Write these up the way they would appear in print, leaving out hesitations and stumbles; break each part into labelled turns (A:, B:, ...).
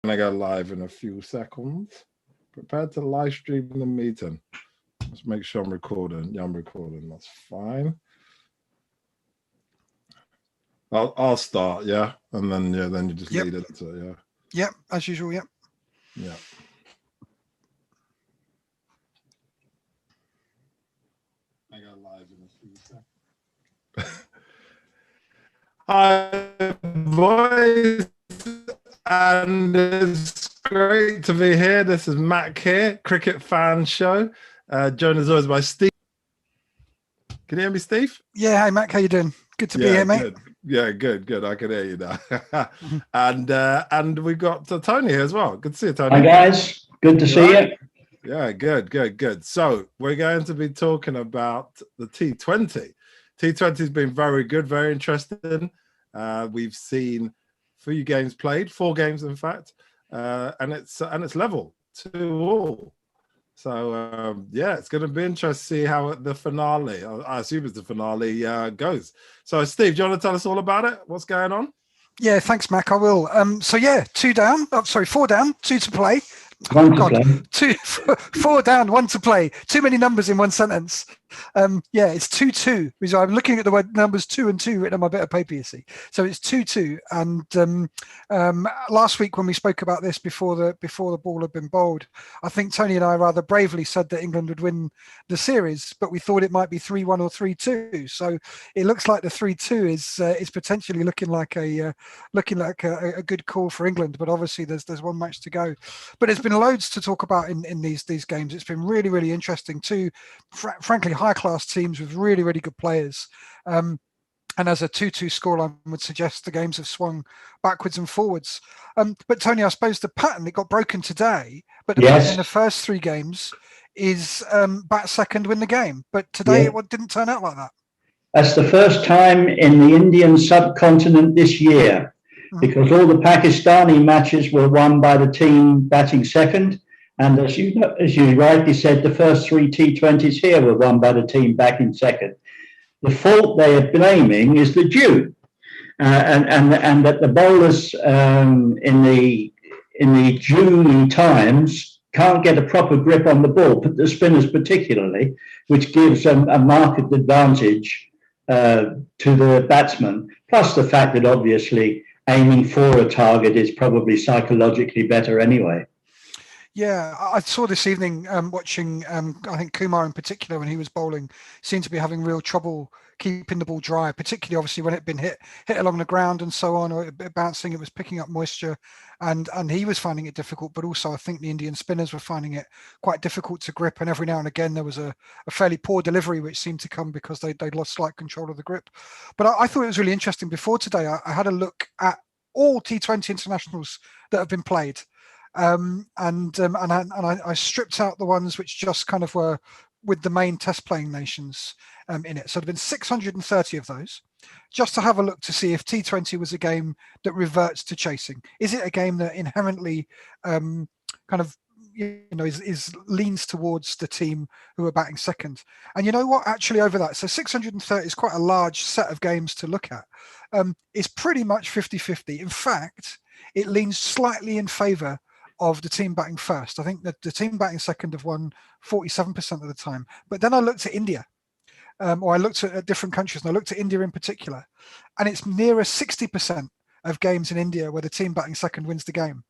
A: Gonna go live in a few seconds. Prepared to live stream the meeting. Let's make sure I'm recording. Yeah, I'm recording. That's fine. I'll start, yeah, and then then you just lead it to it, yeah.
B: Yep, as usual. Yep.
A: Yeah. I go live in a few seconds. Hi, boys, and it's great to be here. This is Mac here, Cricket Fan Show. Joined as always by Steve. Can you hear me, Steve?
B: Yeah, hey Mac, how you doing? Good to be here, mate.
A: Good. Yeah, good. I can hear you now. and we got Tony here as well. Good to see you, Tony.
C: Hi guys, good to see you.
A: Yeah, good. So we're going to be talking about the T20. T20 has been very good, very interesting. We've seen 3 games played, 4 games in fact, and it's level 2-2. So yeah, it's going to be interesting to see how the finale, I assume it's the finale, goes. So Steve, do you want to tell us all about it? What's going on?
B: Yeah, thanks, Mac. I will. So yeah, 4 down, 2 to play.
C: 1 to play.
B: 4 down, 1 to play. Too many numbers in one sentence. Yeah, it's 2-2. I'm looking at the word numbers 2 and 2 written on my bit of paper, you see. So it's 2-2. And last week when we spoke about this before the ball had been bowled, I think Tony and I rather bravely said that England would win the series, but we thought it might be 3-1 or 3-2. So it looks like the 3-2 is potentially looking like a good call for England. But obviously there's one match to go. But there's been loads to talk about in these games. It's been really interesting. Two, frankly, high-class teams with really good players. And as a 2-2 scoreline would suggest, the games have swung backwards and forwards. But Tony, I suppose the pattern, it got broken today, but the pattern in the first 3 games is bat second, win the game. But today it didn't turn out like that.
C: That's the first time in the Indian subcontinent this year, because all the Pakistani matches were won by the team batting second. And as you rightly said, the first 3 T20s here were won by the team batting second. The fault they are blaming is the dew, and that the bowlers in the dewy times can't get a proper grip on the ball, but the spinners particularly, which gives a marked advantage to the batsman. Plus the fact that obviously aiming for a target is probably psychologically better anyway.
B: Yeah, I saw this evening watching, I think Kumar in particular, when he was bowling, seemed to be having real trouble keeping the ball dry, particularly obviously when it had been hit along the ground and so on, or bouncing, it was picking up moisture, and he was finding it difficult. But also I think the Indian spinners were finding it quite difficult to grip, and every now and again there was a fairly poor delivery which seemed to come because they'd lost slight control of the grip. But I thought it was really interesting. Before today, I had a look at all T20 internationals that have been played. And I stripped out the ones which just kind of were with the main test playing nations in it. So there've been 630 of those, just to have a look to see if T20 was a game that reverts to chasing. Is it a game that inherently kind of is leans towards the team who are batting second? And you know what, actually over that, so 630 is quite a large set of games to look at. It's pretty much 50-50. In fact, it leans slightly in favour of the team batting first. I think that the team batting second have won 47% of the time. But then I looked at India, or I looked at different countries, and I looked at India in particular, and it's nearer 60% of games in India where the team batting second wins the game.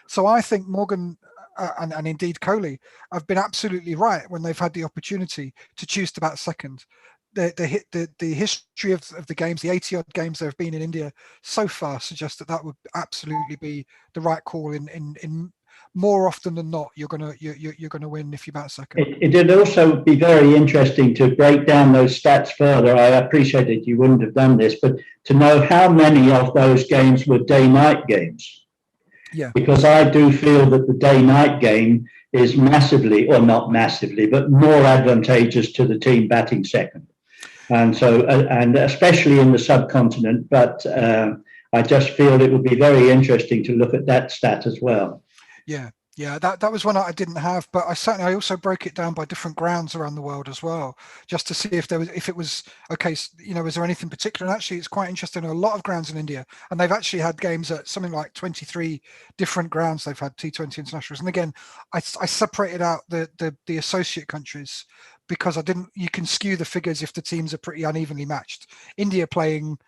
B: So I think Morgan and indeed Kohli have been absolutely right when they've had the opportunity to choose to bat second. The history of the games, the 80-odd games there have been in India so far, suggests that would absolutely be the right call. In more often than not, you're gonna win if you bat second.
C: It would also be very interesting to break down those stats further. I appreciate that you wouldn't have done this, but to know how many of those games were day-night games.
B: Yeah.
C: Because I do feel that the day-night game is massively, or not massively, but more advantageous to the team batting second. And so, and especially in the subcontinent, but I just feel it would be very interesting to look at that stat as well.
B: Yeah, Yeah, that was one I didn't have, but I also broke it down by different grounds around the world as well, just to see if it was okay. Was there anything particular? And actually, it's quite interesting. There are a lot of grounds in India, and they've actually had games at something like 23 different grounds. They've had T20 internationals, and again, I separated out the associate countries because I didn't. You can skew the figures if the teams are pretty unevenly matched. India playing,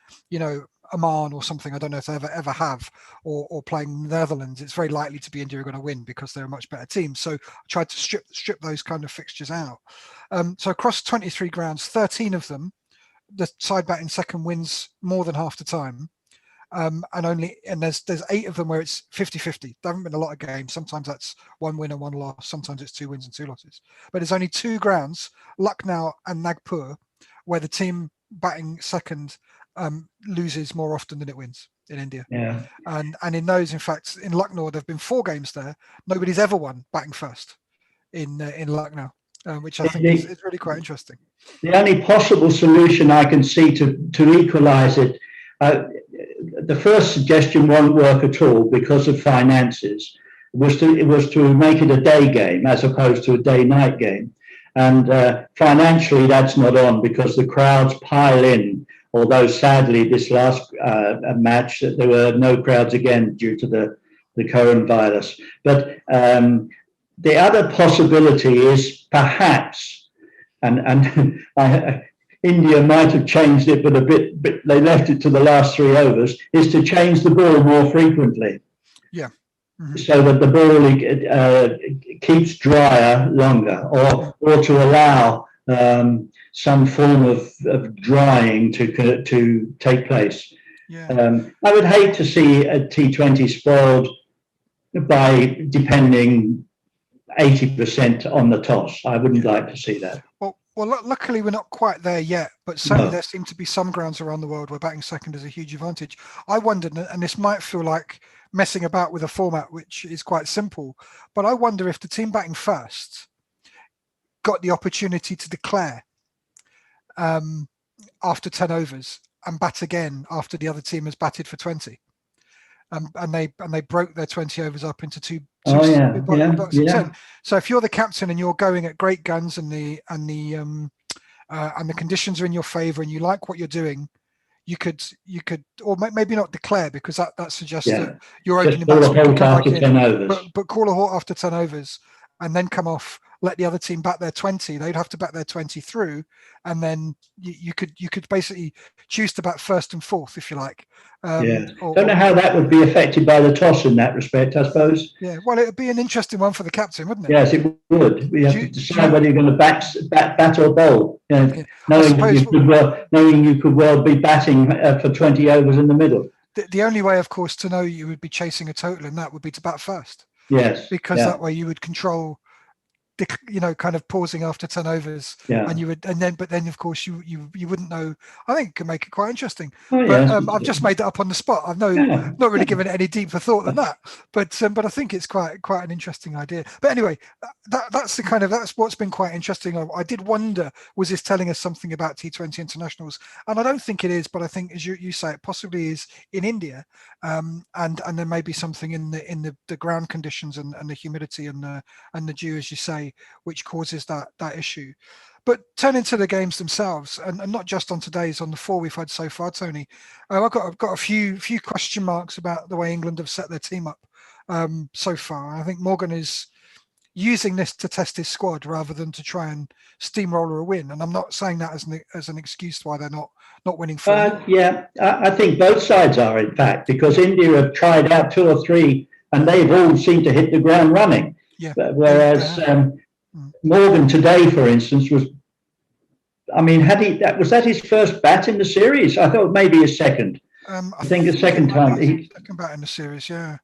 B: Oman or something. I don't know if they ever have, or playing the Netherlands. It's very likely to be India are going to win because they're a much better team. So I tried to strip those kind of fixtures out. So across 23 grounds, 13 of them, the side batting second wins more than half the time. And there's 8 of them where it's 50-50. There haven't been a lot of games. Sometimes that's 1 win and 1 loss. Sometimes it's 2 wins and 2 losses. But there's only 2 grounds, Lucknow and Nagpur, where the team batting second loses more often than it wins in India.
C: Yeah.
B: And in those, in fact, in Lucknow, there've been 4 games there. Nobody's ever won batting first in Lucknow, which I think is really quite interesting.
C: The only possible solution I can see to equalise it, the first suggestion won't work at all because of finances. It was to make it a day game as opposed to a day-night game. And financially, that's not on because the crowds pile in. Although sadly, this last match, there were no crowds again due to the coronavirus. But the other possibility is perhaps, and India might have changed it, but they left it to the last 3 overs, is to change the ball more frequently.
B: Yeah. Mm-hmm.
C: So that the ball keeps drier longer, or to allow some form of drying to take place.
B: Yeah.
C: I would hate to see a T20 spoiled by depending 80% on the toss. I wouldn't like to see that.
B: Well, luckily we're not quite there yet, but certainly there seem to be some grounds around the world where batting second is a huge advantage. I wondered, and this might feel like messing about with a format which is quite simple, but I wonder if the team batting first got the opportunity to declare after 10 overs and bat again after the other team has batted for 20. And they broke their 20 overs up into two blocks of 10. So if you're the captain and you're going at great guns and the conditions are in your favour and you like what you're doing, you could, or maybe not declare because that suggests that your opening batsman could come back in, but call a halt after 10 overs and then come off, let the other team bat their 20. They'd have to bat their 20 through, and then you could basically choose to bat first and fourth if you like.
C: Don't know how that would be affected by the toss in that respect, I suppose.
B: Yeah, well, it would be an interesting one for the captain, wouldn't it?
C: Yes, it would. We have to decide whether you're going to bat or bowl. Knowing you could well be batting for 20 overs in the middle.
B: The only way, of course, to know you would be chasing a total in that would be to bat first.
C: Yes,
B: because that way you would control, kind of pausing after 10 overs, and you would, but then of course you wouldn't know. I think it could make it quite interesting. I've just made that up on the spot. I've not really given it any deeper thought than that. But I think it's quite an interesting idea. But anyway, that's what's been quite interesting. I did wonder, was this telling us something about T20 internationals? And I don't think it is, but I think, as you say, it possibly is in India, and there may be something in the ground conditions and the humidity and the dew, as you say, which causes that issue. But turning to the games themselves, and not just on today's, on the 4 we've had so far, Tony, I've got a few question marks about the way England have set their team up so far. I think Morgan is using this to test his squad rather than to try and steamroller a win. And I'm not saying that as an excuse why they're not winning.
C: I think both sides are, in fact, because India have tried out 2 or 3 and they've all seemed to hit the ground running.
B: Yeah.
C: Whereas Morgan today, for instance, was that his first bat in the series? I thought maybe his second. I think the second time.
B: Second bat in the series, yeah.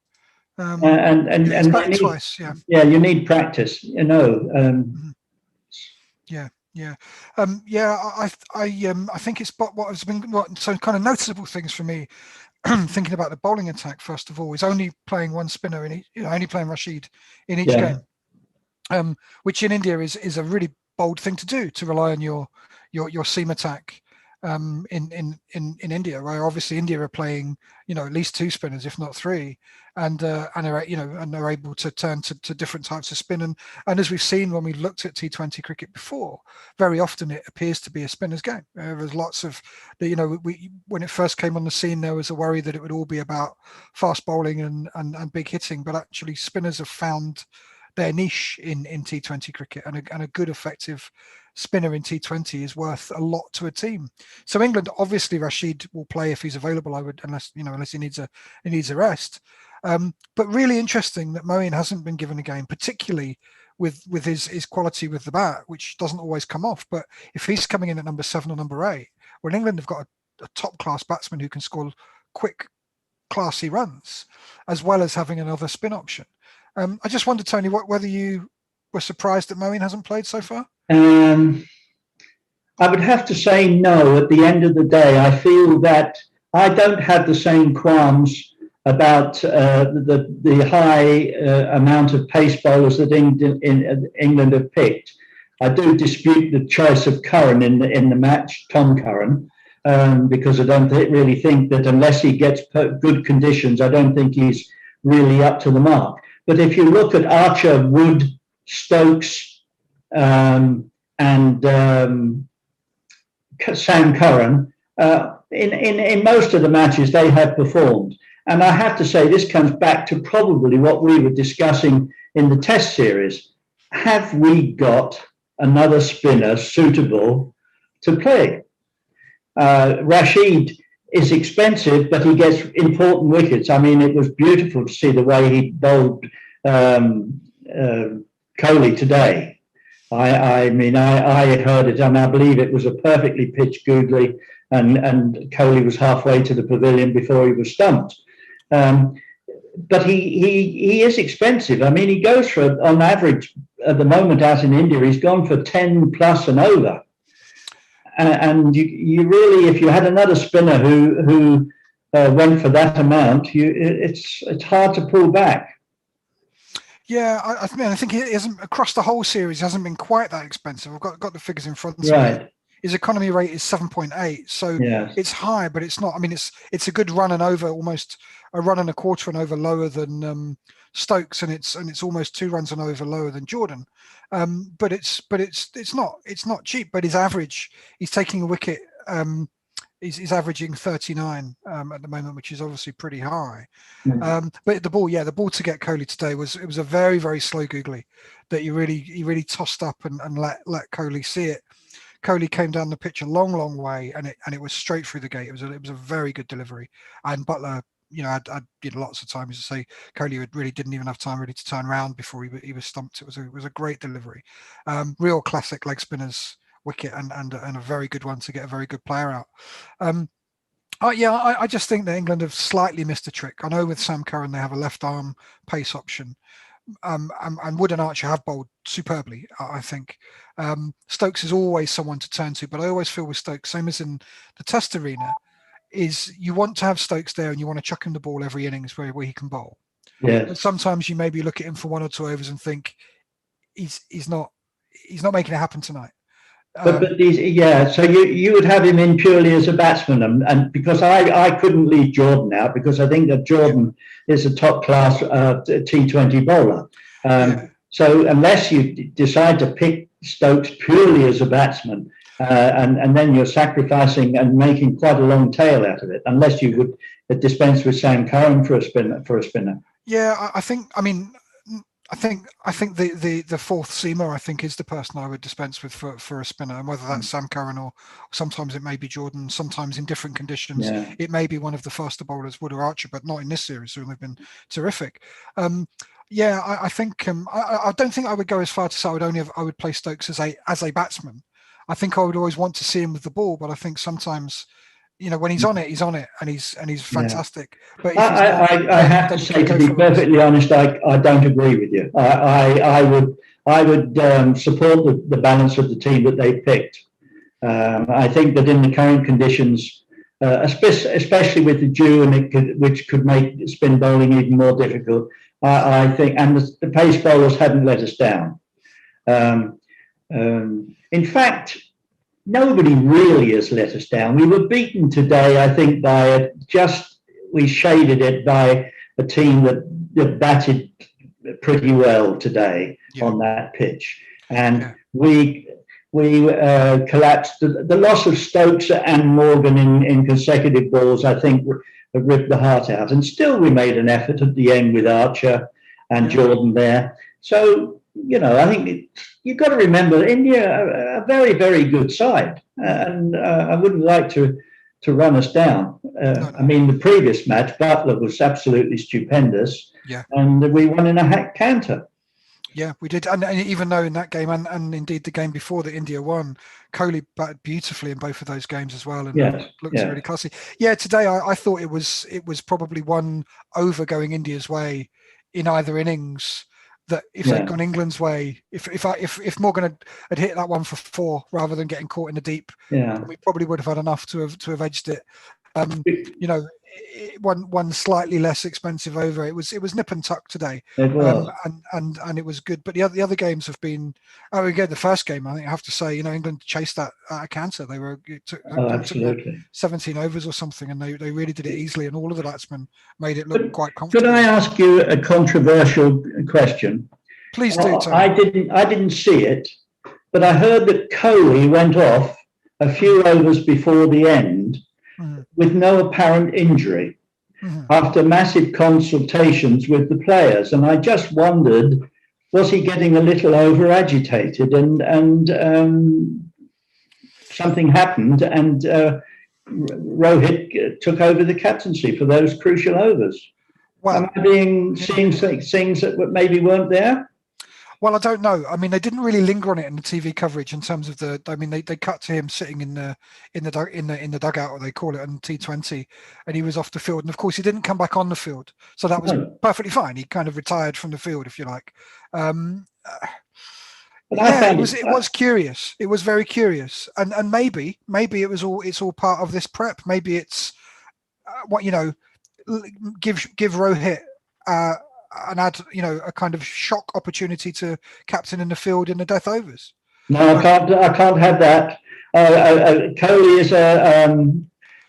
C: And
B: twice, yeah.
C: Yeah, you need practice,
B: Yeah. I think it's what has been some kind of noticeable things for me. Thinking about the bowling attack, first of all, is only playing one spinner in each, only playing Rashid in each game, which in India is a really bold thing to do, to rely on your seam attack in India, where obviously India are playing, at least 2 spinners, if not 3, and are able to turn to different types of spin. And as we've seen when we looked at T20 cricket before, very often it appears to be a spinner's game. There's lots of, when it first came on the scene, there was a worry that it would all be about fast bowling and big hitting, but actually spinners have found their niche in T20 cricket, and a good effective spinner in T20 is worth a lot to a team. So England, obviously Rashid will play if he's available, I would, unless he needs a rest. But really interesting that Moeen hasn't been given a game, particularly with his quality with the bat, which doesn't always come off. But if he's coming in at number 7 or number 8, well, England have got a top class batsman who can score quick, classy runs, as well as having another spin option. I just wondered, Tony, whether you were surprised that Moeen hasn't played so far?
C: I would have to say no. At the end of the day, I feel that I don't have the same qualms about the high amount of pace bowlers that England have picked. I do dispute the choice of Curran in the match, Tom Curran, because I don't really think that unless he gets good conditions, I don't think he's really up to the mark. But if you look at Archer, Wood, Stokes, and Sam Curran, in most of the matches they have performed. And I have to say, this comes back to probably what we were discussing in the Test series. Have we got another spinner suitable to play? Rashid is expensive, but he gets important wickets. I mean, it was beautiful to see the way he bowled Kohli today. I heard it, and I believe it was a perfectly pitched googly, and Kohli was halfway to the pavilion before he was stumped. But he is expensive. I mean, he goes for, on average, at the moment out in India, he's gone for 10 plus and over. And you really, if you had another spinner who went for that amount, it's hard to pull back.
B: Yeah, I think it isn't across the whole series. Hasn't been quite that expensive. I've got the figures in front of me. His economy rate is 7.8, so it's high, but it's not. I mean, it's a good run and over, almost a run and a quarter and over lower than Stokes, and it's almost 2 runs and over lower than Jordan. But it's not cheap. But his average, he's taking a wicket. He's averaging 39 at the moment, which is obviously pretty high. But the ball to get Kohli today was a very, very slow googly that he really tossed up and let Kohli see it. Kohli came down the pitch a long, long way, and it was straight through the gate. It was a very good delivery, and Butler, I did lots of times to say Kohli really didn't even have time really to turn around before he was stumped. It was a great delivery, real classic leg spinners wicket, and a very good one to get a very good player out. I just think that England have slightly missed a trick. I know with Sam Curran they have a left arm pace option. And Wood and Archer have bowled superbly, I think. Stokes is always someone to turn to, but I always feel with Stokes, same as in the Test arena, is you want to have Stokes there and you want to chuck him the ball every innings where he can bowl.
C: Yeah.
B: But sometimes you maybe look at him for 1 or 2 overs and think he's not making it happen tonight.
C: So you would have him in purely as a batsman, and because I couldn't leave Jordan out, because I think that Jordan is a top class T20 bowler. So unless you decide to pick Stokes purely as a batsman, and then you're sacrificing and making quite a long tail out of it, unless you would dispense with Sam Curran for a spinner.
B: Yeah, I think the fourth seamer, I think, is the person I would dispense with for a spinner, and whether that's Sam Curran or sometimes it may be Jordan. Sometimes in different conditions, it may be one of the faster bowlers, Wood or Archer, but not in this series. So they've been terrific. I think I don't think I would go as far to say I would play Stokes as a batsman. I think I would always want to see him with the ball, but I think sometimes, when he's on it, and he's fantastic. But
C: I have to say, to be perfectly honest, I don't agree with you. I would support the balance of the team that they picked. I think that in the current conditions, especially with the dew, which could make spin bowling even more difficult, I think, and the pace bowlers hadn't let us down. In fact, nobody really has let us down. We were beaten today, I think, we shaded it by a team that batted pretty well today on that pitch, and we collapsed. The loss of Stokes and Morgan in consecutive balls, I think, ripped the heart out. And still, we made an effort at the end with Archer and Jordan there. So, I think you've got to remember India are a very, very good side, and I wouldn't like to run us down. I mean, the previous match, Butler was absolutely stupendous, and we won in a canter.
B: Yeah, we did. And even though in that game and indeed the game before that India won, Kohli batted beautifully in both of those games as well, and looks really classy. Yeah, today I thought it was probably one over going India's way in either innings. That if they'd gone England's way, if Morgan had hit that one for 4 rather than getting caught in the deep, we probably would have had enough to have edged it. One slightly less expensive over. It was nip and tuck today, and it was good. But the other games have been. Oh, again, the first game, I think I have to say, England chased that out of canter. They took 17 overs or something, and they really did it easily. And all of the batsmen made it look quite comfortable.
C: Could I ask you a controversial question?
B: Please do. Tony.
C: I didn't see it, but I heard that Kohli went off a few overs before the end with no apparent injury after massive consultations with the players. And I just wondered, was he getting a little over agitated and something happened and Rohit took over the captaincy for those crucial overs? Am I seeing things that maybe weren't there?
B: Well, I don't know. I mean, they didn't really linger on it in the TV coverage in terms of they cut to him sitting in the dugout, or they call it, on T20, and he was off the field. And of course, he didn't come back on the field, so that was perfectly fine. He kind of retired from the field, if you like. It was curious. It was very curious, and maybe it's all part of this prep. Maybe it's give Rohit. And add, a kind of shock opportunity to captain in the field in the death overs.
C: No, I can't have that. Kohli is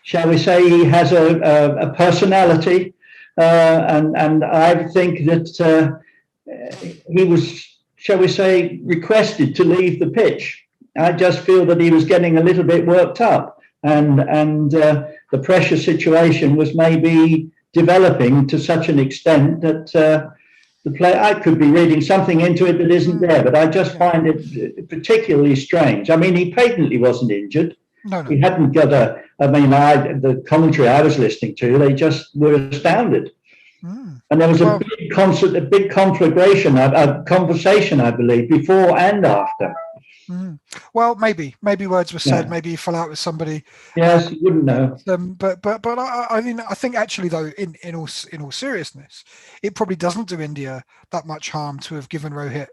C: shall we say, he has a personality, and I think that he was, shall we say, requested to leave the pitch. I just feel that he was getting a little bit worked up, and the pressure situation was maybe developing to such an extent that the player, I could be reading something into it that isn't there, but I just find it particularly strange. I mean, he patently wasn't injured.
B: No.
C: He hadn't got the commentary I was listening to, they just were astounded. And there was a big conflagration, a conversation, I believe, before and after.
B: Well, maybe words were said. Maybe he fell out with somebody.
C: Yes, you wouldn't know.
B: But I mean, I think actually, though, in all seriousness, it probably doesn't do India that much harm to have given Rohit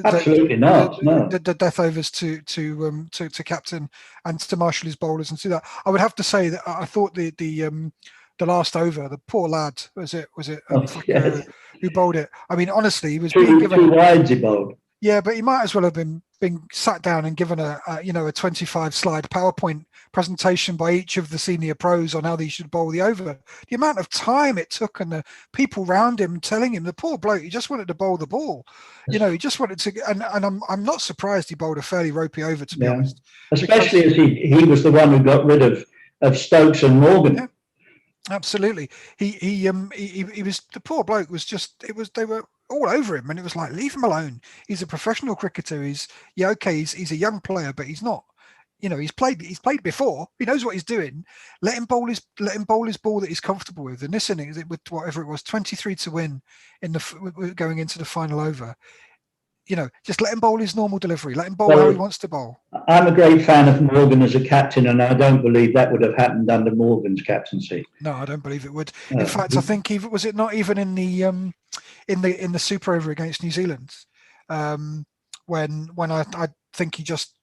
C: absolutely not.
B: The death overs to captain and to marshal his bowlers and do that. I would have to say that I thought the last over, the poor lad, was it who bowled it? I mean, honestly, he was being given
C: 2 wides he bowled.
B: Yeah, but he might as well have been sat down and given a 25-slide PowerPoint presentation by each of the senior pros on how they should bowl the over. The amount of time it took and the people around him telling him, the poor bloke, he just wanted to bowl the ball. He just wanted to, and I'm not surprised he bowled a fairly ropey over, to be honest.
C: Especially as he was the one who got rid of Stokes and Morgan.
B: Yeah, absolutely. He was, the poor bloke was just, they were all over him, and it was like, leave him alone. He's a professional cricketer. He's a young player, but he's not. He's played before. He knows what he's doing. Let him bowl his ball that he's comfortable with. In this innings, with whatever it was, 23 to win going into the final over. Just let him bowl his normal delivery. Let him bowl how he wants to bowl.
C: I'm a great fan of Morgan as a captain, and I don't believe that would have happened under Morgan's captaincy.
B: No, I don't believe it would. In fact, I think was it not even in the super over against New Zealand, when I think he just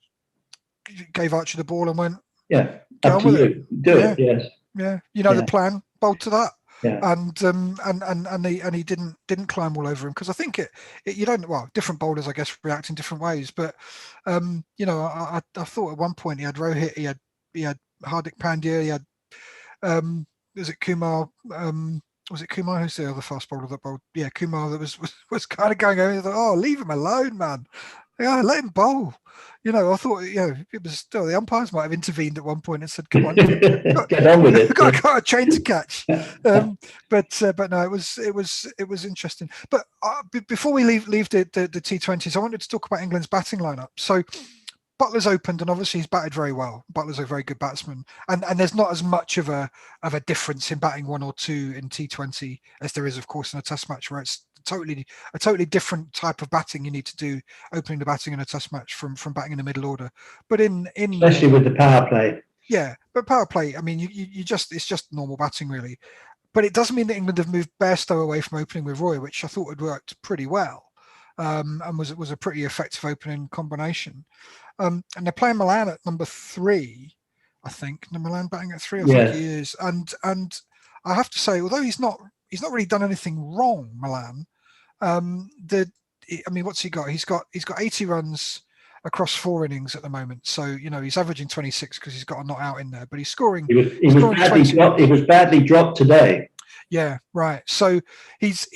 B: gave Archer the ball and went,
C: up to you. Do it. Yes.
B: Yeah. The plan. Bowl to that. and he didn't climb all over him, because I think you don't, well, different bowlers I guess react in different ways, but you know, I thought at one point he had Rohit, he had Hardik Pandya, he had was it Kumar? Was it Kumar? Who's the other fast bowler that bowled? Yeah, Kumar, that was kind of going over. Thought, oh, leave him alone, man. Yeah, let him bowl. You know, I thought, you know, it was still, the umpires might have intervened at one point and said, "Come on,
C: get on with it."
B: got a train to catch. But no, it was interesting. But before we leave the T20s, I wanted to talk about England's batting lineup. So Butler's opened, and obviously he's batted very well. Butler's a very good batsman, and there's not as much of a difference in batting 1 or 2 in T20 as there is, of course, in a Test match, where it's a totally different type of batting you need to do, opening the batting in a Test match from batting in the middle order. But in
C: especially with the power play,
B: yeah, but power play, I mean, it's just normal batting really. But it doesn't mean that England have moved Bairstow away from opening with Roy, which I thought had worked pretty well, and was a pretty effective opening combination. And they're playing Milan at number 3, I think. Milan batting at 3, I think he is. And I have to say, although he's not really done anything wrong, Milan. I mean, what's he got? He's got 80 runs across 4 innings at the moment. So, you know, he's averaging 26 because he's got a not out in there, but he's scoring. He
C: was badly dropped today.
B: Yeah, right. So he's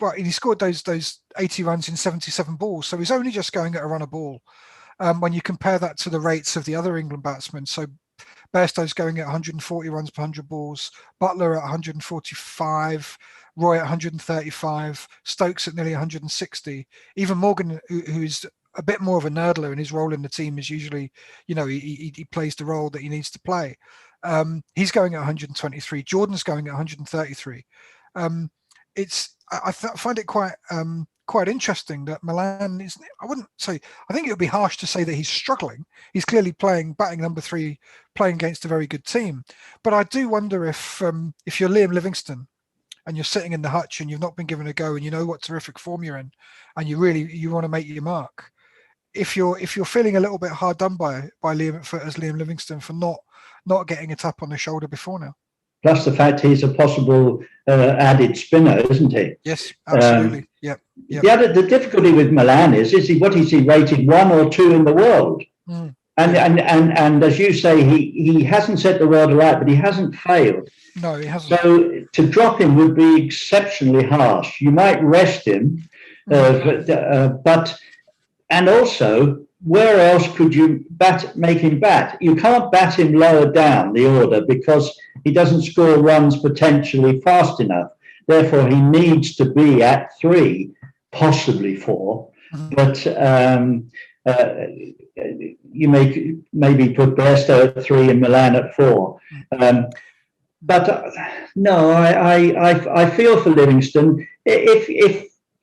B: right, and he scored those 80 runs in 77 balls. So he's only just going at a run a ball. When you compare that to the rates of the other England batsmen, so Bairstow's going at 140 runs per 100 balls, Butler at 145, Roy at 135, Stokes at nearly 160. Even Morgan, who's a bit more of a nerdler, and his role in the team is usually, you know, he plays the role that he needs to play. He's going at 123. Jordan's going at 133. I find it quite interesting that Milan is. I wouldn't say. I think it would be harsh to say that he's struggling. He's clearly batting number 3, playing against a very good team. But I do wonder if you're Liam Livingstone and you're sitting in the hutch and you've not been given a go, and you know what terrific form you're in, and you want to make your mark. If you're feeling a little bit hard done by Liam Livingstone for not getting a tap on the shoulder before now.
C: Plus the fact he's a possible added spinner, isn't he?
B: Yes, absolutely. Yep.
C: The difficulty with Milan is he rated 1 or 2 in the world?
B: Mm.
C: And as you say, he hasn't set the world alight, but he hasn't failed.
B: No, he hasn't.
C: So to drop him would be exceptionally harsh. You might rest him, but and also, where else could you make him bat? You can't bat him lower down the order because he doesn't score runs potentially fast enough. Therefore, he needs to be at 3, possibly 4. Mm-hmm. But you maybe put Bairstow at 3 and Milan at 4. No, I feel for Livingstone.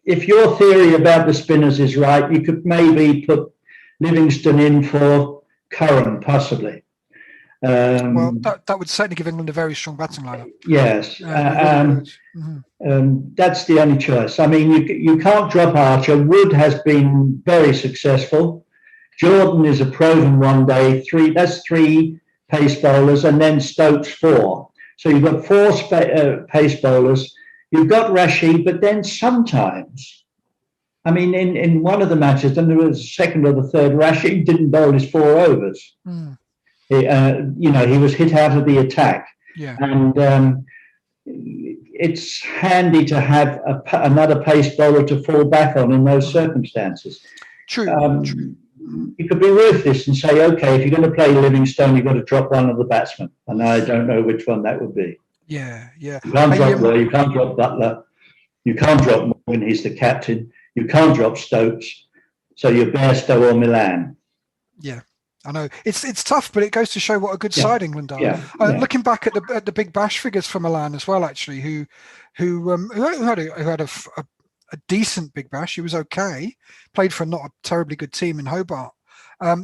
C: If your theory about the spinners is right, you could maybe put Livingstone in for Curran, possibly.
B: Well, that would certainly give England a very strong batting lineup.
C: Yes, that's the only choice. I mean, you can't drop Archer. Wood has been very successful. Jordan is a proven one day. That's 3 pace bowlers, and then Stokes 4. So you've got 4 pace bowlers. You've got Rashid, but then sometimes, I mean, in one of the matches, and there was the second or the third, Rashid didn't bowl his 4 overs. Mm. He was hit out of the attack.
B: Yeah.
C: And it's handy to have another pace bowler to fall back on in those circumstances.
B: True. True.
C: You could be ruthless and say, okay, if you're going to play Livingstone, you've got to drop one of the batsmen. And I don't know which one that would be.
B: Yeah.
C: You can't drop Roy, you can't drop Butler, you can't drop Morgan, he's the captain, you can't drop Stokes, so you're Bairstow or Milan.
B: Yeah, I know. It's tough, but it goes to show what a good side England are.
C: Yeah.
B: Looking back at the Big Bash figures for Milan as well, actually, who had a decent Big Bash. He was okay, played for not a terribly good team in Hobart.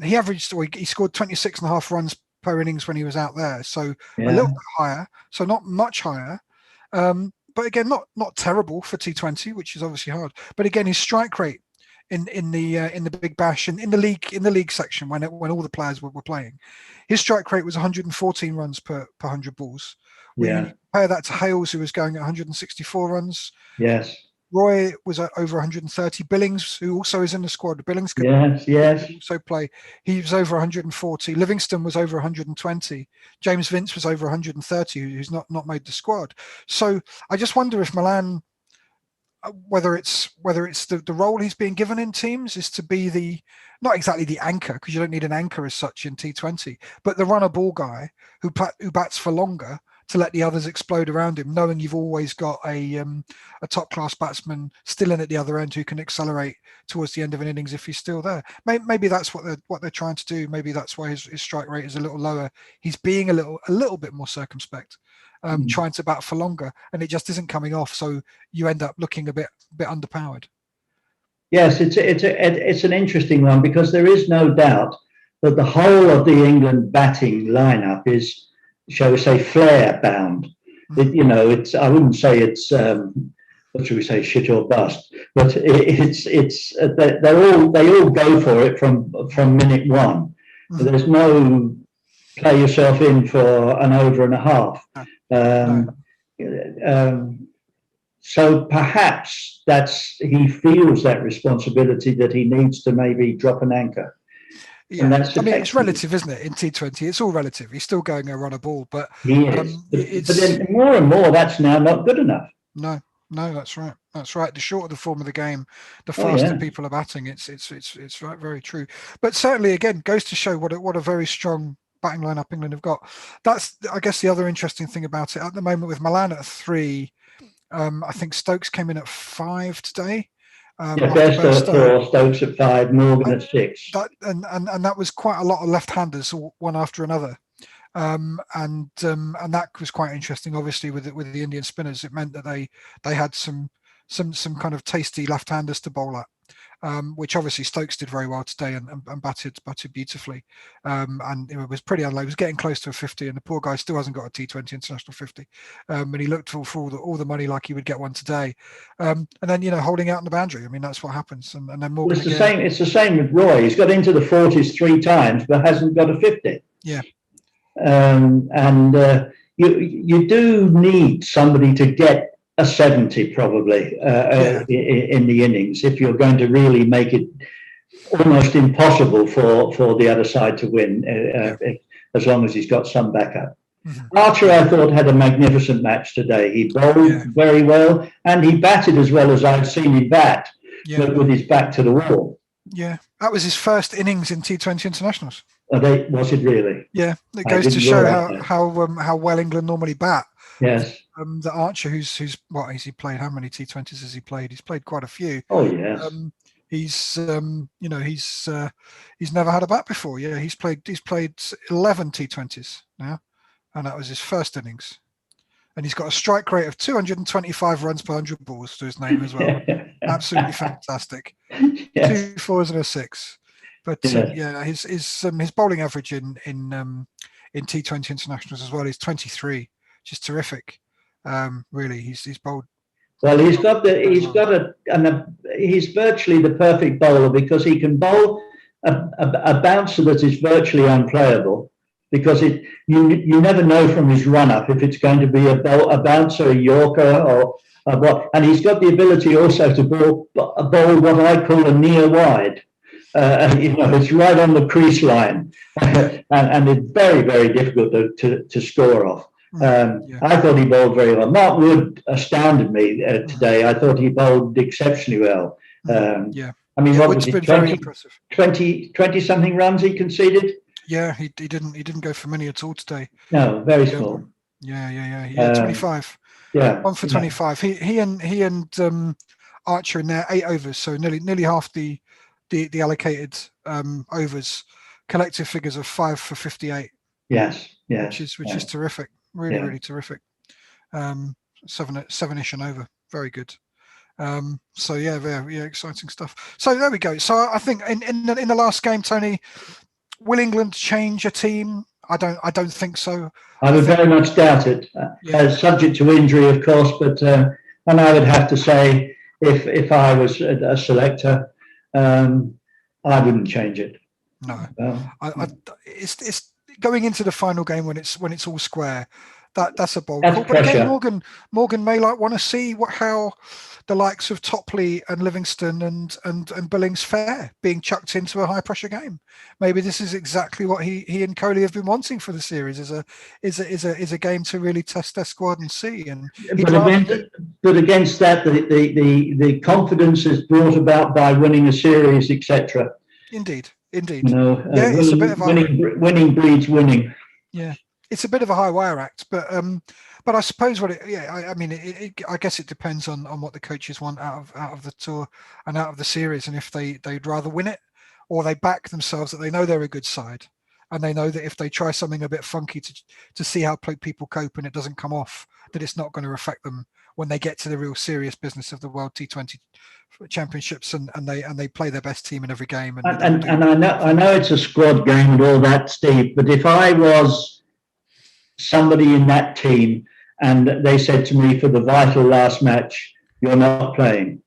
B: He scored 26.5 runs per innings when he was out there, so a little bit higher, so not much higher, but again not terrible for T20, which is obviously hard. But again, his strike rate in the Big Bash and in the league section when all the players were playing. His strike rate was 114 runs per 100 balls. We compare that to Hales, who was going at 164 runs.
C: Yes.
B: Roy was at over 130. Billings, who also is in the squad, Billings could also play. He was over 140. Livingston was over 120. James Vince was over 130, who's not made the squad. So I just wonder if Milan, whether it's the role he's being given in teams is to be not exactly the anchor, because you don't need an anchor as such in T20, but the runner ball guy who bats for longer, to let the others explode around him, knowing you've always got a top class batsman still in at the other end who can accelerate towards the end of an innings if he's still there. Maybe that's what they're trying to do. Maybe that's why his strike rate is a little lower. He's being a little bit more circumspect, trying to bat for longer, and it just isn't coming off. So you end up looking a bit underpowered.
C: Yes, it's an interesting one, because there is no doubt that the whole of the England batting lineup is, shall we say, flair bound. It's I wouldn't say it's what should we say, shit or bust, but they all go for it from minute one. Mm-hmm. There's no play yourself in for an over and a half. So perhaps he feels that responsibility, that he needs to maybe drop an anchor.
B: Yeah, I mean, it's relative, isn't it? In T20, it's all relative. He's still going a run a ball, but
C: he is. But then more and more, that's now not good enough.
B: No, that's right. That's right. The shorter the form of the game, the faster people are batting. It's very true. But certainly, again, goes to show what a very strong batting lineup England have got. That's, I guess, the other interesting thing about it at the moment with Milan at 3. I think Stokes came in at 5 today.
C: Best at 4, Stokes at 5, Morgan at 6.
B: And that was quite a lot of left-handers, one after another, and that was quite interesting. Obviously, with the Indian spinners, it meant that they had some kind of tasty left-handers to bowl at, which obviously Stokes did very well today and batted beautifully, and it was pretty unlow. He was getting close to a 50, and the poor guy still hasn't got a T20 international 50, and he looked for all the money like he would get one today, and then holding out on the boundary. I mean, that's what happens. And then Morgan,
C: it's the same with Roy. He's got into the 40s 3 times, but hasn't got a 50.
B: Yeah.
C: You do need somebody to get a 70 probably in the innings if you're going to really make it almost impossible for the other side to win, as long as he's got some backup. Mm-hmm. Archer, I thought, had a magnificent match today. He bowled very well, and he batted as well as I've seen him bat, but with his back to the wall.
B: Yeah, that was his first innings in T20 internationals.
C: Was it really?
B: Yeah, it goes to show how well England normally bat.
C: Yes.
B: The Archer, who's what has he played? How many T20s has he played? He's played quite a few.
C: Oh yes.
B: He's he's never had a bat before. Yeah, he's played 11 T20s now, and that was his first innings. And he's got a strike rate of 225 runs per 100 balls to his name as well. Absolutely fantastic. Yes. 2 4s and a 6. But his bowling average in T20 internationals as well is 23, which is terrific. Really, he's bowled.
C: Well, he's virtually the perfect bowler, because he can bowl a bouncer that is virtually unplayable, because you never know from his run up if it's going to be a bouncer, a Yorker, or what. And he's got the ability also to bowl what I call a near wide. It's right on the crease line, and it's very, very difficult to score off. I thought he bowled very well. Mark Wood astounded me today. I thought he bowled exceptionally well. I mean, what was it? 20 something runs he conceded.
B: Yeah, he didn't go for many at all today.
C: No, very small.
B: Yeah. 25.
C: Yeah,
B: 1 for 25. He and Archer in their 8 overs, so nearly half the allocated overs. Collective figures of 5 for 58.
C: Yes.
B: Which is terrific. Really terrific. 7-ish and over. Very good. So very exciting stuff. So there we go. So I think in the last game, Tony, will England change a team? I don't think so.
C: I would very much doubt it. Subject to injury, of course, but and I would have to say, if I was a selector, I wouldn't change it.
B: No, it's going into the final game when it's all square. That's a bold call. But again, Morgan may want to see how the likes of Topley and Livingston and Billings fare being chucked into a high pressure game. Maybe this is exactly what he and Coley have been wanting for the series, is a game to really test their squad and see. And
C: but against that, the confidence is brought about by winning a series, etc.
B: Indeed.
C: It's a bit of winning breeds winning.
B: Yeah, it's a bit of a high wire act, but I suppose I guess it depends on what the coaches want out of the tour and out of the series, and if they'd rather win it or they back themselves that they know they're a good side, and they know that if they try something a bit funky to see how people cope and it doesn't come off, that it's not going to affect them when they get to the real serious business of the World T20 Championships, and they play their best team in every game.
C: And I know it's a squad game and all that, Steve, but if I was somebody in that team and they said to me for the vital last match, "You're not playing,"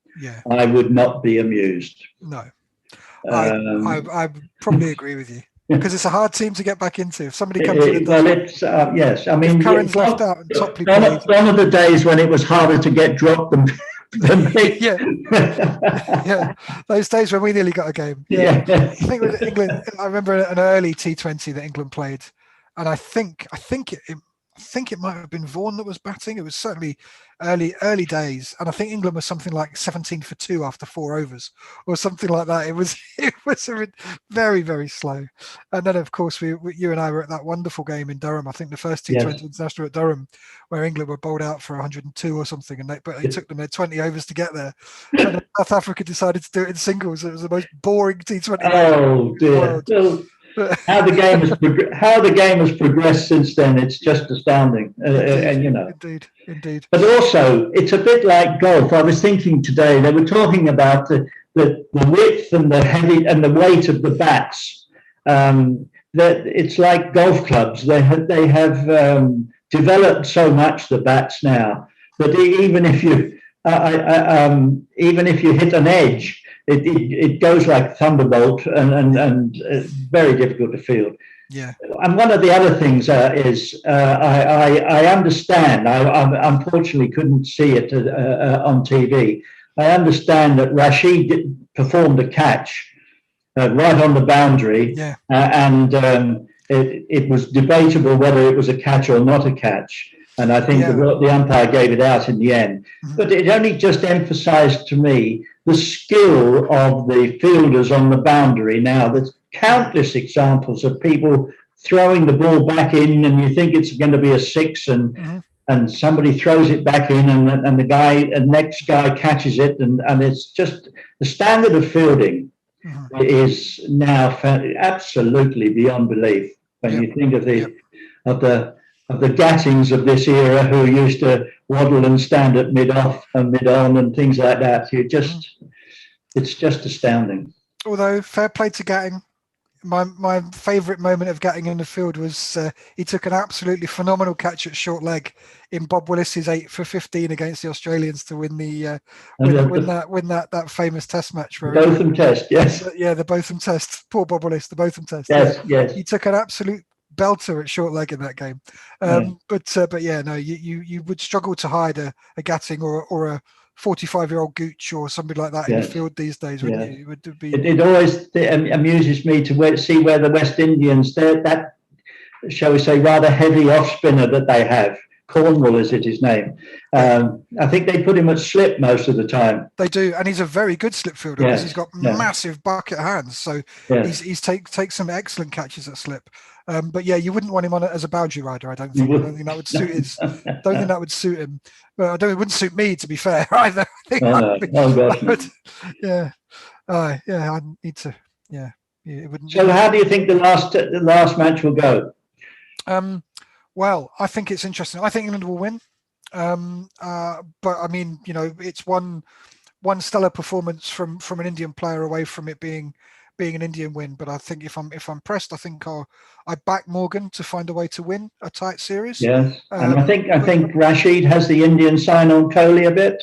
C: I would not be amused.
B: No, I probably agree with you, because it's a hard team to get back into. If somebody comes in,
C: yes. I mean,
B: Curran's left out and Topley
C: gone are the days when it was harder to get dropped than picked.
B: Yeah, those days when we nearly got a game.
C: Yeah.
B: I think with England, I remember an early T20 that England played, and I think it might have been Vaughan that was batting. It was certainly early days, and I think England was something like 17 for 2 after 4 overs or something like that. It was very, very slow. And then of course you and I were at that wonderful game in Durham. I think the first T20 international at Durham, where England were bowled out for 102 or something, and it took them their 20 overs to get there. And South Africa decided to do it in singles. It was the most boring T20
C: oh dear. How the game has progressed since then, it's just astounding.
B: Indeed.
C: But also, it's a bit like golf. I was thinking today, they were talking about the width and the heavy and the weight of the bats. That it's like golf clubs. They have developed so much, the bats now, that even if you hit an edge, it goes like thunderbolt, and it's very difficult to field.
B: Yeah.
C: And one of the other things is I understand. I unfortunately couldn't see it on TV. I understand that Rashid performed a catch right on the boundary, and it was debatable whether it was a catch or not a catch. And I think the umpire gave it out in the end. Mm-hmm. But it only just emphasised to me the skill of the fielders on the boundary. Now, there's countless examples of people throwing the ball back in, and you think it's going to be a 6, and somebody throws it back in, and the next guy catches it, and it's just the standard of fielding is now absolutely beyond belief. When you think of the Gattings of this era, who used to waddle and stand at mid-off and mid-on and things like that, it's just astounding.
B: Although, fair play to Gatting. My favourite moment of Gatting in the field was he took an absolutely phenomenal catch at short leg in Bob Willis's 8 for 15 against the Australians to win the win that famous Test match.
C: The Botham Test, yes.
B: The Botham Test. Poor Bob Willis, the Botham Test.
C: Yes.
B: He took an absolute belter at short leg in that game. You would struggle to hide a Gatting or a 45-year-old Gooch or something like that in the field these days. Wouldn't you?
C: It always amuses me to see where the West Indians, that, shall we say, rather heavy off spinner that they have, Cornwall is his name. I think they put him at slip most of the time.
B: They do, and he's a very good slip fielder because he's got massive bucket hands. So he's takes some excellent catches at slip. But you wouldn't want him on it as a boundary rider. I don't think that would suit his. Don't think that would suit him. Well, it wouldn't suit me, to be fair, either. I need to. It wouldn't.
C: So, how do you think the last match will go?
B: Well, I think it's interesting. I think England will win. But I mean, it's one stellar performance from an Indian player away from it being an Indian win. But I think if I'm pressed, I think I back Morgan to find a way to win a tight series.
C: Yes, and I think Rashid has the Indian sign on Kohli a bit.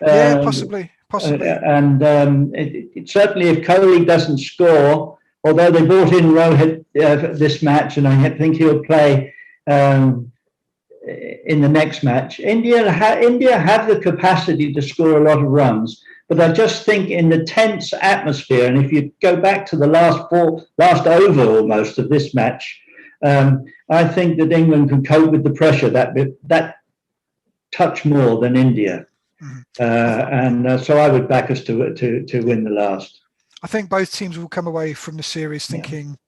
B: Possibly. Possibly.
C: Certainly, if Kohli doesn't score, although they brought in Rohit this match, and I think he'll play in the next match. India have the capacity to score a lot of runs, but I just think in the tense atmosphere, and if you go back to the last over almost of this match, I think that England can cope with the pressure that touch more than India. So I would back us to win the last.
B: I think both teams will come away from the series thinking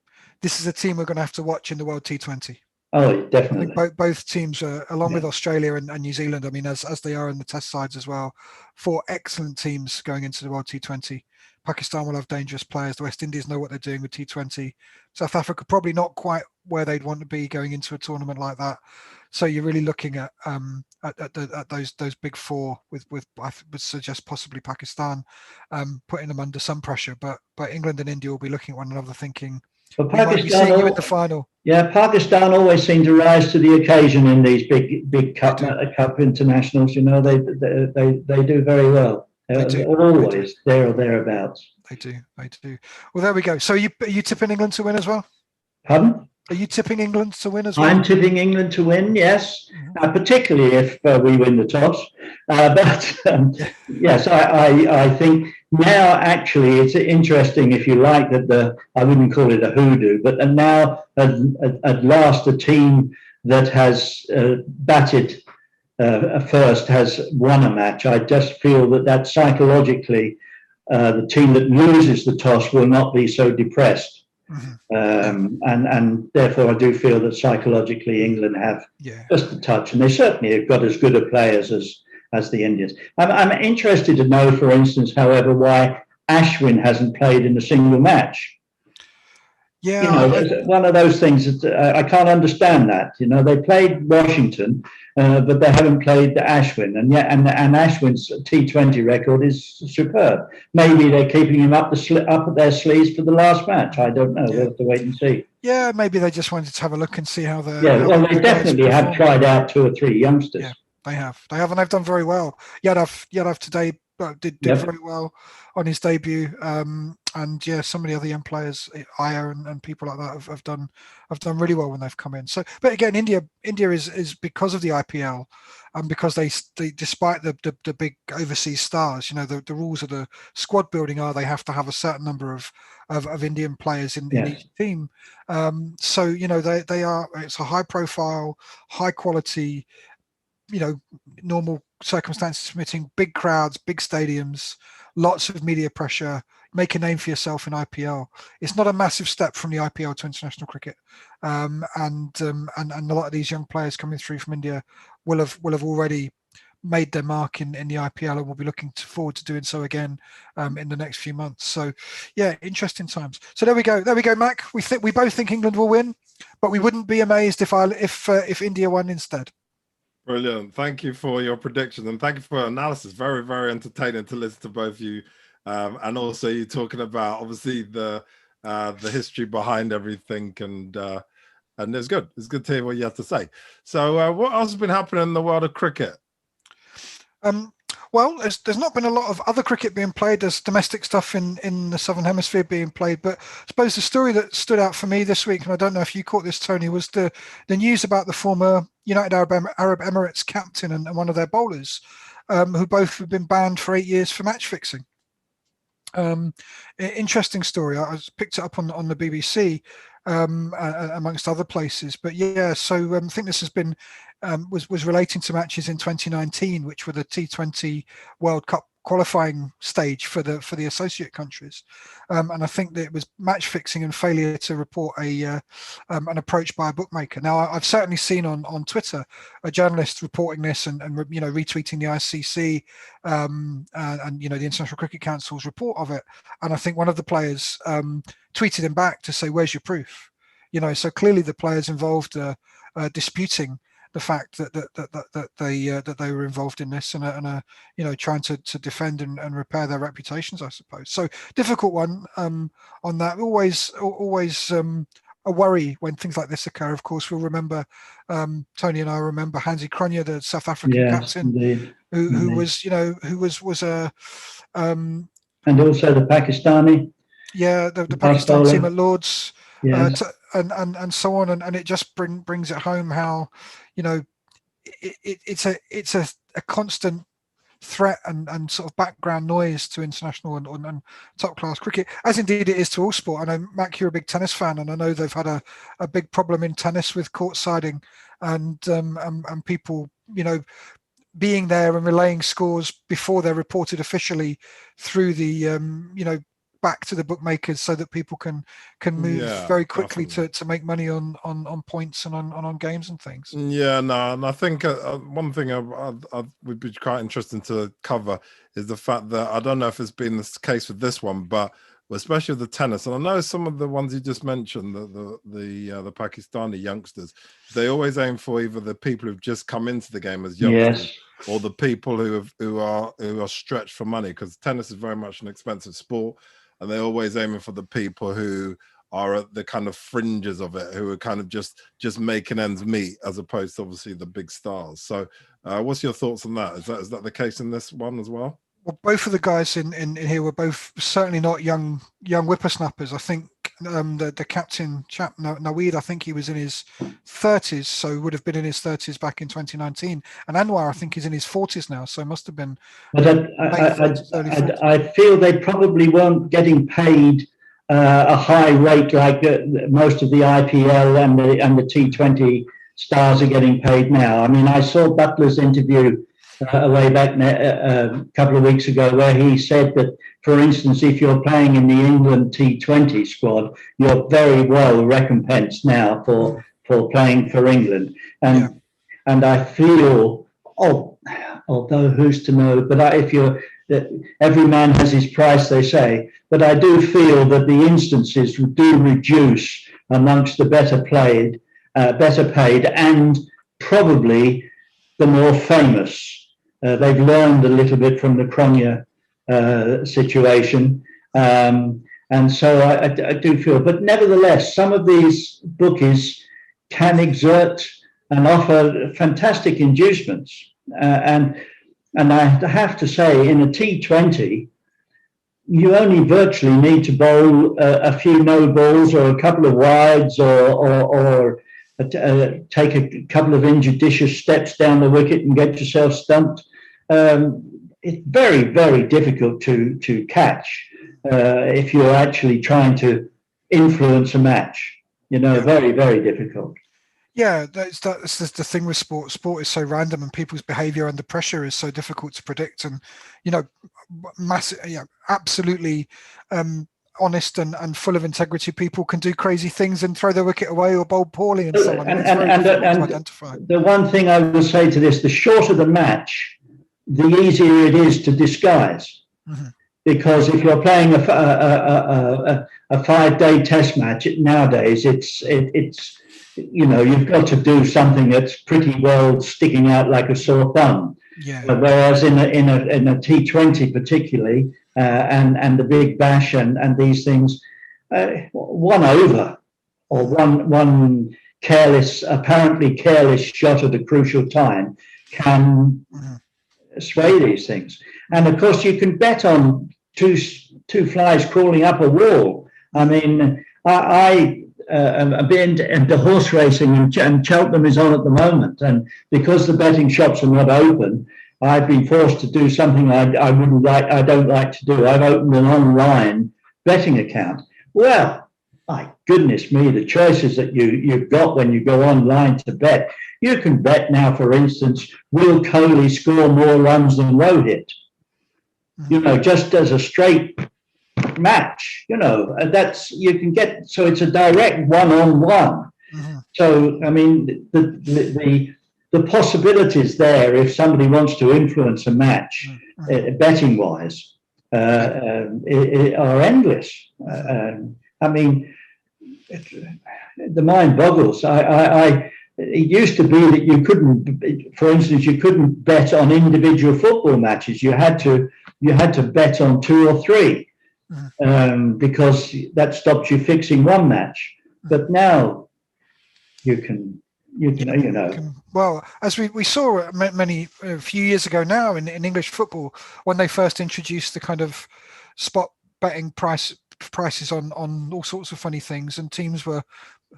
B: this is a team we're going to have to watch in the World T20.
C: Oh, definitely.
B: I think both teams, along with Australia and New Zealand, I mean, as they are in the test sides as well, 4 excellent teams going into the World T20. Pakistan will have dangerous players. The West Indies know what they're doing with T20. South Africa probably not quite where they'd want to be going into a tournament like that. So you're really looking at those big 4 with I would suggest possibly Pakistan putting them under some pressure. But England and India will be looking at one another thinking,
C: well,
B: we might be seeing you in the final.
C: Yeah, Pakistan always seem to rise to the occasion in these big cup internationals. You know, they do very well. They're always there or thereabouts.
B: They do. Well, there we go. So are you tipping England to win as well?
C: Pardon?
B: Are you tipping England to win as well?
C: I'm tipping England to win, yes, particularly if we win the toss. Yes, I think now actually it's interesting, if you like, that I wouldn't call it a hoodoo, but now at last a team that has batted first has won a match. I just feel that psychologically the team that loses the toss will not be so depressed. And therefore I do feel that psychologically England have just a touch, and they certainly have got as good a players as the Indians. I'm interested to know, for instance, however, why Ashwin hasn't played in a single match.
B: Yeah,
C: you know, one of those things that I can't understand that. You know, they played Washington, but they haven't played the Ashwin, and Ashwin's T20 record is superb. Maybe they're keeping him up their sleeves for the last match. I don't know. We'll have to wait and see.
B: Yeah, maybe they just wanted to have a look and see how the.
C: Yeah, well, they definitely have tried out 2 or 3 youngsters.
B: Yeah, they have, and they've done very well. Yadav today did very well on his debut, and some of the other young players, Aya and people like that, have done really well when they've come in. So, but again, India is because of the IPL, and because they despite the big overseas stars, you know, the rules of the squad building are they have to have a certain number of Indian players in each team. So you know they are, it's a high profile, high quality, you know, normal circumstances permitting, big crowds, big stadiums, lots of media pressure, make a name for yourself in IPL. It's not a massive step from the IPL to international cricket, and a lot of these young players coming through from India will have already made their mark in the IPL, and will be looking forward to doing so again in the next few months. So yeah, interesting times. So there we go, Mac. We both think England will win, but we wouldn't be amazed if India won instead.
A: Brilliant. Thank you for your prediction, and thank you for your analysis. Very, very entertaining to listen to both you, and also you talking about obviously the history behind everything, and it's good. It's good to hear what you have to say. So, what else has been happening in the world of cricket?
B: Well, there's not been a lot of other cricket being played. There's domestic stuff in the Southern Hemisphere being played. But I suppose the story that stood out for me this week, and I don't know if you caught this, Tony, was the news about the former United Arab Emirates captain and one of their bowlers, who both have been banned for 8 years for match fixing. Interesting story. I picked it up on the BBC, amongst other places. But yeah, so I think this has been was relating to matches in 2019, which were the T20 World Cup qualifying stage for the associate countries, and I think that it was match fixing and failure to report an approach by a bookmaker. Now, I've certainly seen on Twitter a journalist reporting this and you know, retweeting the ICC and you know, the International Cricket Council's report of it, and I think one of the players tweeted him back to say, "Where's your proof?" You know, so clearly the players involved are disputing the fact that they were involved in this and you know, trying to defend and repair their reputations, I suppose. So difficult one on that. Always a worry when things like this occur. Of course, we'll remember, Tony and I remember Hansi Cronje, the South African captain,
C: indeed.
B: who was, who was a
C: and also the Pakistani.
B: Yeah, the Pakistan team at Lords,
C: yes.
B: And so on, and it just brings it home how, it's a constant threat and sort of background noise to international and top class cricket, as indeed it is to all sport. I know, Mac, you're a big tennis fan, and I know they've had a big problem in tennis with court siding and people, being there and relaying scores before they're reported officially through the back to the bookmakers, so that people can move very quickly to make money on points and on games and things.
A: Yeah, no, and I think one thing would be quite interesting to cover is the fact that I don't know if it's been the case with this one, but especially with the tennis, and I know some of the ones you just mentioned, the Pakistani youngsters, they always aim for either the people who've just come into the game as youngsters, or the people who are stretched for money, because tennis is very much an expensive sport. And they're always aiming for the people who are at the kind of fringes of it, who are kind of just making ends meet, as opposed to obviously the big stars. So what's your thoughts on that? Is that the case in this one as well?
B: Well, both of the guys in here were both certainly not young whippersnappers. I think the captain chap, Naweed, I think he was in his 30s, so would have been in his 30s back in 2019. And Anwar, I think, is in his 40s now, so must have been.
C: But I feel they probably weren't getting paid a high rate like most of the IPL and the T20 stars are getting paid now. I mean, I saw Butler's interview way back a couple of weeks ago, where he said that, for instance, if you're playing in the England T20 squad, you're very well recompensed now for playing for England. And I feel, although who's to know, but every man has his price, they say, but I do feel that the instances do reduce amongst the better paid, and probably the more famous. They've learned a little bit from the Cronje situation. And so I do feel, but nevertheless, some of these bookies can exert and offer fantastic inducements. And I have to say, in a T20, you only virtually need to bowl a few no balls or a couple of wides or take a couple of injudicious steps down the wicket and get yourself stumped. It's very, very difficult to catch if you're actually trying to influence a match. Very, very difficult.
B: Yeah, that's the thing with sport. Sport is so random, and people's behaviour under pressure is so difficult to predict. And absolutely honest and full of integrity people can do crazy things and throw their wicket away or bowl poorly and so on. It's very difficult to identify.
C: The one thing I will say to this: the shorter the match, the easier it is to disguise. Mm-hmm. Because if you're playing a 5-day test match nowadays, it's you've got to do something that's pretty well sticking out like a sore thumb.
B: Yeah.
C: Whereas in a T20 particularly, and the Big Bash and these things, one over or one apparently careless shot at a crucial time can sway these things. And of course, you can bet on two flies crawling up a wall. I mean, I've been into horse racing, and Cheltenham is on at the moment. And because the betting shops are not open, I've been forced to do something I don't like to do. I've opened an online betting account. Well, my goodness me, the choices that you've got when you go online to bet. You can bet now, for instance, will Kohli score more runs than Rohit? Just as a straight match, that's, you can get, so it's a direct one-on-one. Mm-hmm. So, I mean, the possibilities there, if somebody wants to influence a match, betting-wise, are endless. I mean, the mind boggles. It used to be that you couldn't, for instance, you couldn't bet on individual football matches. You had to bet on 2 or 3 because that stopped you fixing one match. But now you can,
B: well, as we saw a few years ago now in English football, when they first introduced the kind of spot betting prices on all sorts of funny things, and teams were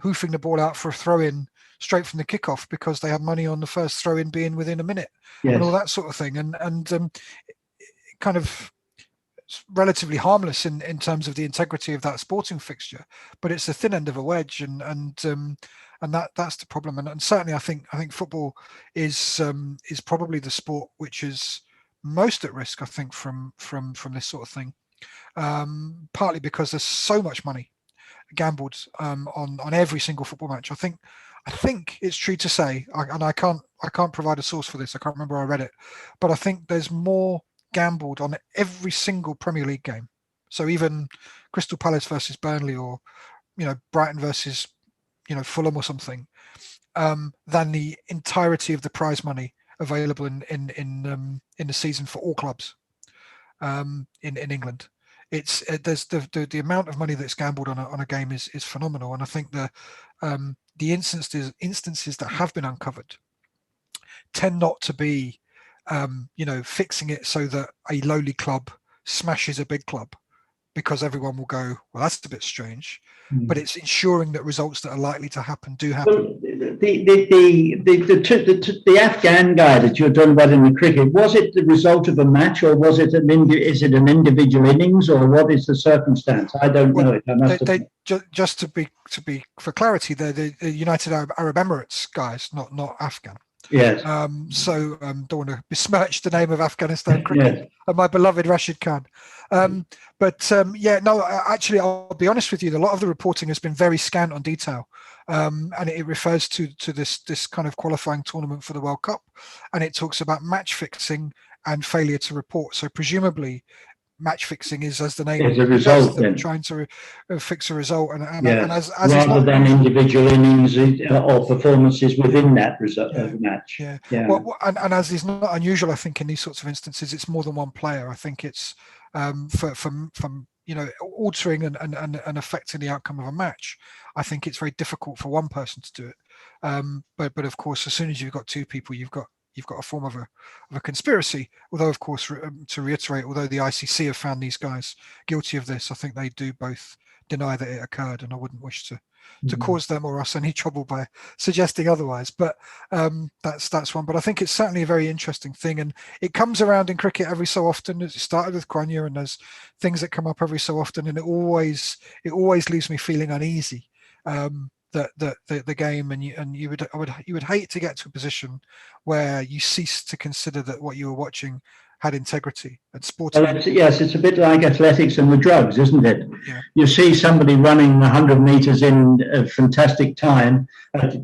B: hoofing the ball out for a throw-in straight from the kickoff because they had money on the first throw-in being within a minute, and all that sort of thing, and kind of relatively harmless in terms of the integrity of that sporting fixture, but it's the thin end of a wedge, and that's the problem. And certainly I think football is probably the sport which is most at risk, I think, from this sort of thing, partly because there's so much money gambled on every single football match. I think it's true to say, and I can't provide a source for this, I can't remember where I read it, but I think there's more gambled on every single Premier League game. So even Crystal Palace versus Burnley, or Brighton versus Fulham or something, than the entirety of the prize money available in the season for all clubs in England. There's the amount of money that's gambled on a game is phenomenal, and I think the instances that have been uncovered tend not to be fixing it so that a lowly club smashes a big club, because everyone will go, well, that's a bit strange. But it's ensuring that results that are likely to happen do happen.
C: Well, the Afghan guy that you're talking about in the cricket, was it the result of a match, or was it is it an individual innings, or what is the circumstance? I don't know it.
B: Just to be for clarity, they're the United Arab Emirates guys, not Afghan.
C: Yes.
B: So don't want to besmirch the name of Afghanistan cricket. Yes. And my beloved Rashid Khan. Actually, I'll be honest with you, a lot of the reporting has been very scant on detail. And it refers to this kind of qualifying tournament for the World Cup, and it talks about match fixing and failure to report. So presumably match fixing is, as the name
C: is a result,
B: trying to fix a result, and as
C: rather than individual innings or performances within that result match.
B: Well, and as is not unusual, I think in these sorts of instances, it's more than one player. I think it's from altering and affecting the outcome of a match. I think it's very difficult for one person to do it. But of course, as soon as you've got two people, you've got a form of a conspiracy. Although, of course, to reiterate, although the ICC have found these guys guilty of this, I think they do both deny that it occurred, and I wouldn't wish to cause them or us any trouble by suggesting otherwise. But that's one. But I think it's certainly a very interesting thing, and it comes around in cricket every so often. It started with Grania, and there's things that come up every so often, and it always leaves me feeling uneasy. The game, and you would hate to get to a position where you cease to consider that what you were watching had integrity and sport.
C: Well, yes, it's a bit like athletics and the drugs, isn't it?
B: Yeah.
C: You see somebody running 100 meters in a fantastic time.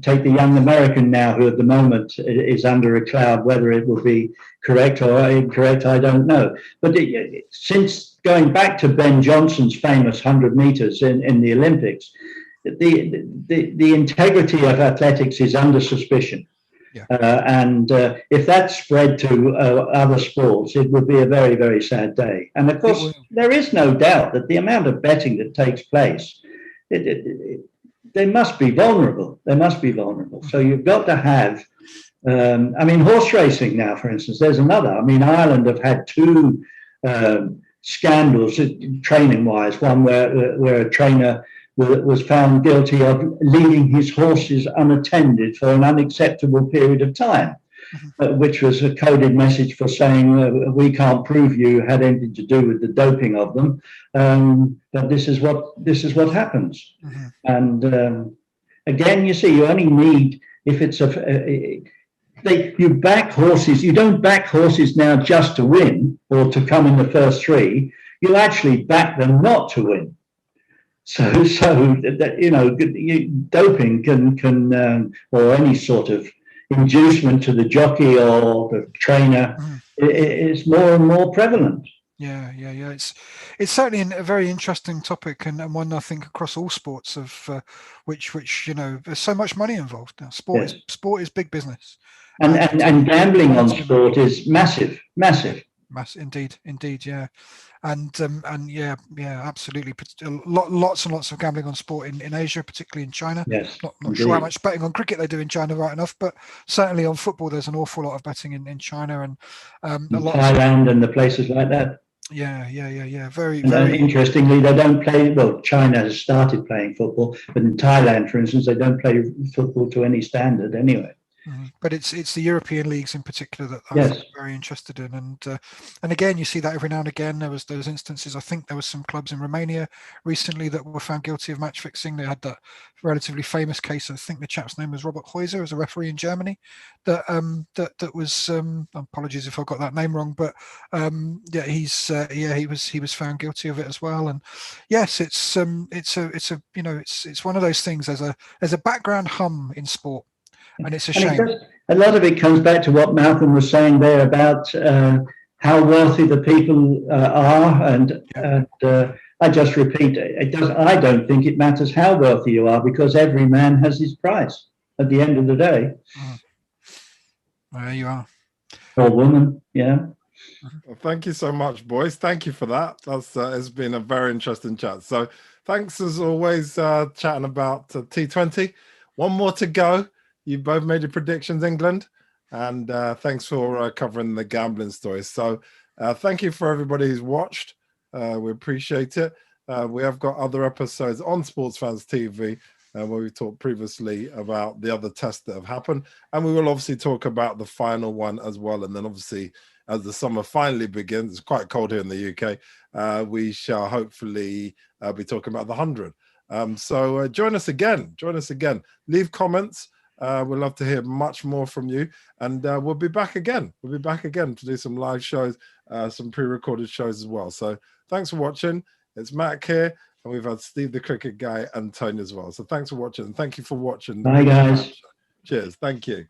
C: Take the young American now, who at the moment is under a cloud. Whether it will be correct or incorrect, I don't know. But since going back to Ben Johnson's famous 100 meters in the Olympics, the integrity of athletics is under suspicion.
B: Yeah.
C: And if that spread to other sports, it would be a very, very sad day. And of course, there is no doubt that the amount of betting that takes place, they must be vulnerable. They must be vulnerable. So you've got to have, horse racing now, for instance, there's another. Ireland have had two scandals training-wise. One where a trainer was found guilty of leading his horses unattended for an unacceptable period of time, which was a coded message for saying we can't prove you had anything to do with the doping of them, but this is what happens.
B: Mm-hmm.
C: And again, you see, you only need, if it's you back horses. You don't back horses now just to win or to come in the first three. You actually back them not to win. So that doping can or any sort of inducement to the jockey or the trainer is more and more prevalent.
B: Yeah. It's certainly a very interesting topic, and one I think across all sports of which there's so much money involved now. Sport is big business,
C: and gambling on sport is massive.
B: Indeed, yeah, and yeah, absolutely. Lots and lots of gambling on sport in Asia, particularly in China.
C: Yes,
B: not sure how much betting on cricket they do in China, right enough, but certainly on football, there's an awful lot of betting in China and a lot
C: Thailand and the places like that.
B: Yeah. Very,
C: and
B: very
C: interestingly, they don't play. Well, China has started playing football, but in Thailand, for instance, they don't play football to any standard anyway.
B: But it's the European leagues in particular that I'm very interested in, and again, you see that every now and again. There was those instances. I think there was some clubs in Romania recently that were found guilty of match fixing. They had that relatively famous case. I think the chap's name was Robert Heuser, as a referee in Germany. That was. Apologies if I got that name wrong, but he was found guilty of it as well. And yes, it's one of those things. There's a background hum in sport. And it's a shame.
C: A lot of it comes back to what Malcolm was saying there about how wealthy the people are, and I just repeat, I don't think it matters how wealthy you are, because every man has his price at the end of the day.
B: There you are.
C: Or woman, yeah.
A: Well, thank you so much, boys. Thank you for that. It's been a very interesting chat. So thanks as always, chatting about T20. One more to go. You both made your predictions, England, and thanks for covering the gambling stories. So thank you for everybody who's watched. We appreciate it. We have got other episodes on Sports Fans TV where we talked previously about the other tests that have happened, and we will obviously talk about the final one as well. And then obviously, as the summer finally begins, it's quite cold here in the UK, we shall hopefully be talking about the 100. So join us again. Leave comments. We'd love to hear much more from you, and we'll be back again. We'll be back again to do some live shows, some pre-recorded shows as well. So thanks for watching. It's Matt here, and we've had Steve the Cricket Guy and Tony as well. So thanks for watching, and thank you for watching.
C: Bye, guys.
A: Cheers. Thank you.